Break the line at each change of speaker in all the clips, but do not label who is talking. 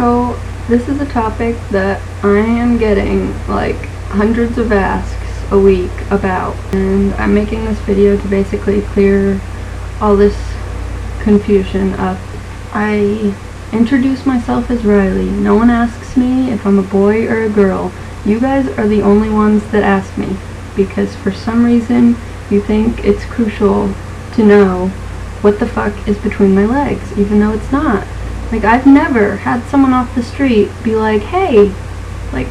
So this is a topic that I am getting like hundreds of asks a week about, and I'm making this video to basically clear all this confusion up. I introduce myself as Riley. No one asks me if I'm a boy or a girl. You guys are the only ones that ask me, because for some reason you think it's crucial to know what the fuck is between my legs, even though it's not. Like, I've never had someone off the street be like, hey, like,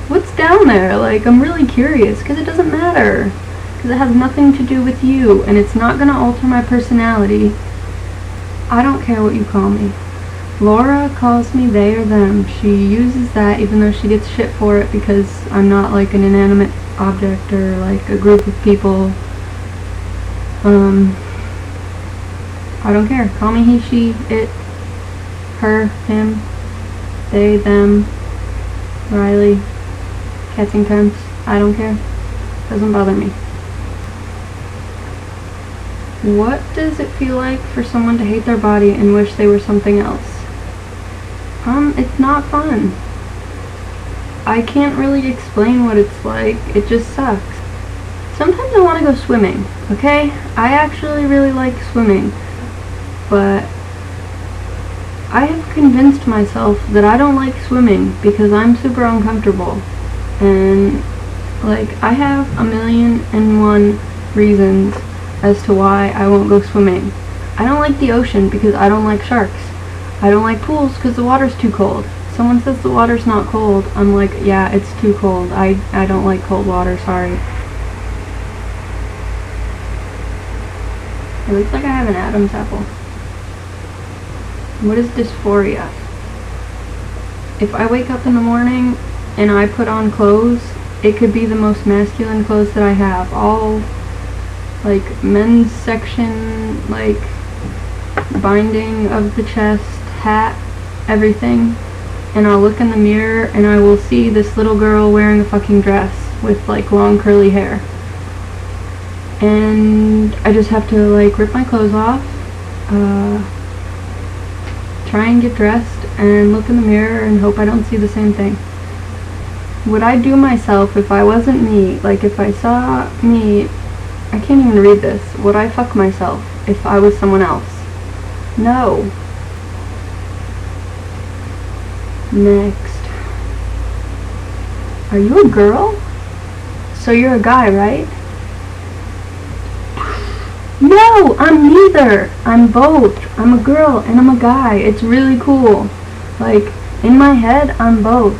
what's down there? Like, I'm really curious, because it doesn't matter. Because it has nothing to do with you, and it's not going to alter my personality. I don't care what you call me. Laura calls me they or them. She uses that even though she gets shit for it because I'm not like an inanimate object or like a group of people. I don't care. Call me he, she, it, her, him, they, them, Riley, Kensington. I don't care. Doesn't bother me. What does it feel like for someone to hate their body and wish they were something else? It's not fun. I can't really explain what it's like. It just sucks. Sometimes I want to go swimming, okay? I actually really like swimming. But I have convinced myself that I don't like swimming because I'm super uncomfortable. And, like, I have 1,000,001 reasons as to why I won't go swimming. I don't like the ocean because I don't like sharks. I don't like pools because the water's too cold. Someone says the water's not cold. I'm like, yeah, it's too cold. I don't like cold water, sorry. It looks like I have an Adam's apple. What is dysphoria? If I wake up in the morning and I put on clothes, it could be the most masculine clothes that I have. All, like, men's section, like, binding of the chest, hat, everything. And I'll look in the mirror and I will see this little girl wearing a fucking dress with, like, long curly hair. And I just have to, like, rip my clothes off, try and get dressed, and look in the mirror and hope I don't see the same thing. Would I do myself if I wasn't me? Like, if I saw me, I can't even read this. Would I fuck myself if I was someone else? No. Next. Are you a girl? So you're a guy, right? No, I'm neither. I'm both. I'm a girl and I'm a guy. It's really cool. Like, in my head, I'm both.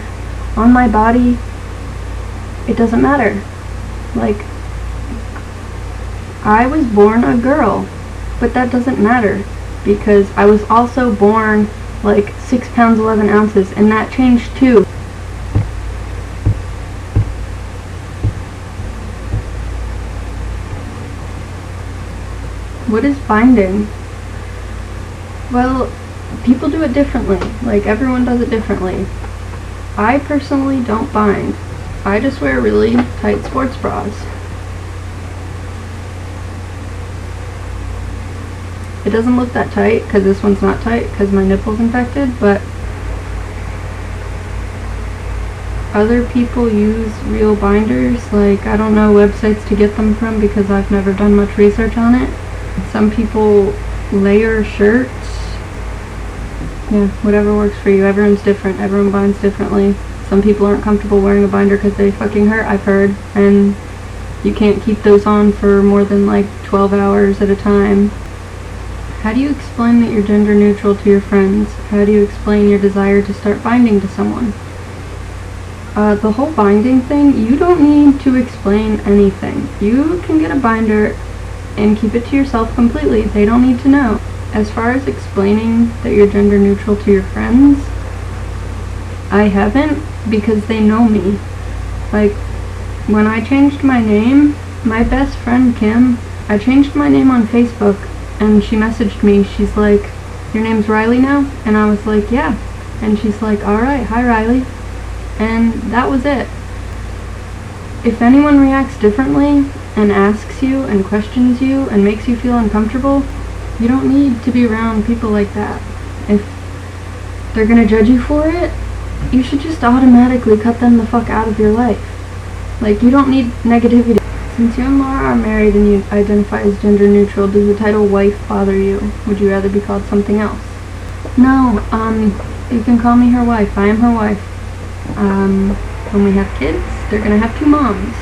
On my body, it doesn't matter. Like, I was born a girl, but that doesn't matter because I was also born like 6 pounds 11 ounces, and that changed too. What is binding? Well, people do it differently. Like, everyone does it differently. I personally don't bind. I just wear really tight sports bras. It doesn't look that tight because this one's not tight because my nipple's infected, but other people use real binders. Like, I don't know websites to get them from because I've never done much research on it. Some people layer shirts. Yeah, whatever works for you. Everyone's different. Everyone binds differently. Some people aren't comfortable wearing a binder because they fucking hurt, I've heard. And you can't keep those on for more than like 12 hours at a time. How do you explain that you're gender neutral to your friends? How do you explain your desire to start binding to someone? The whole binding thing, you don't need to explain anything. You can get a binder and keep it to yourself completely. They don't need to know. As far as explaining that you're gender neutral to your friends, I haven't, because they know me. Like, when I changed my name, my best friend Kim, I changed my name on Facebook, and she messaged me. She's like, your name's Riley now? And I was like, yeah. And she's like, alright, hi Riley. And that was it. If anyone reacts differently and asks you and questions you and makes you feel uncomfortable, you don't need to be around people like that. If they're gonna judge you for it, you should just automatically cut them the fuck out of your life. Like, you don't need negativity. Since you and Laura are married and you identify as gender neutral, does the title wife bother you? Would you rather be called something else? No, you can call me her wife. I am her wife. When we have kids, they're gonna have 2 moms.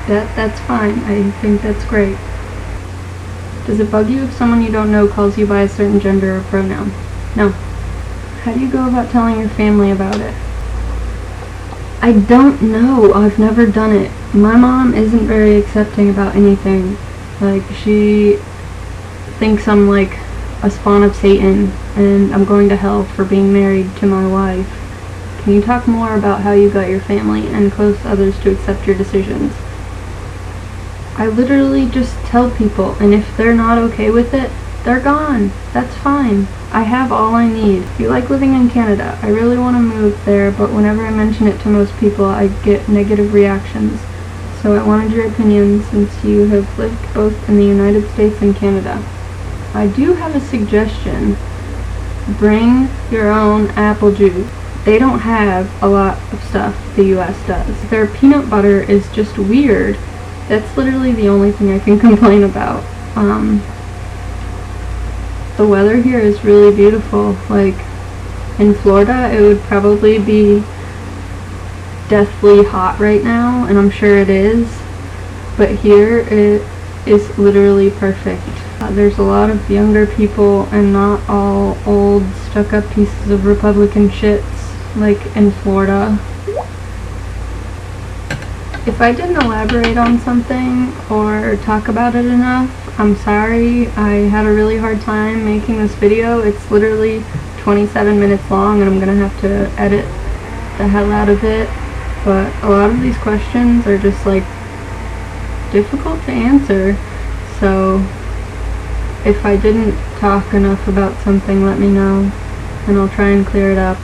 That's fine. I think that's great. Does it bug you if someone you don't know calls you by a certain gender or pronoun? No. How do you go about telling your family about it? I don't know. I've never done it. My mom isn't very accepting about anything. Like, she thinks I'm like a spawn of Satan and I'm going to hell for being married to my wife. Can you talk more about how you got your family and close others to accept your decisions? I literally just tell people, and if they're not okay with it, they're gone. That's fine. I have all I need. You like living in Canada. I really want to move there, but whenever I mention it to most people, I get negative reactions. So I wanted your opinion since you have lived both in the United States and Canada. I do have a suggestion. Bring your own apple juice. They don't have a lot of stuff the US does. Their peanut butter is just weird. That's literally the only thing I can complain about. The weather here is really beautiful. Like, in Florida, it would probably be deathly hot right now, and I'm sure it is. But here, it is literally perfect. There's a lot of younger people, and not all old, stuck-up pieces of Republican shits, like in Florida. If I didn't elaborate on something or talk about it enough, I'm sorry. I had a really hard time making this video. It's literally 27 minutes long and I'm gonna have to edit the hell out of it. But a lot of these questions are just like difficult to answer. So if I didn't talk enough about something, let me know and I'll try and clear it up.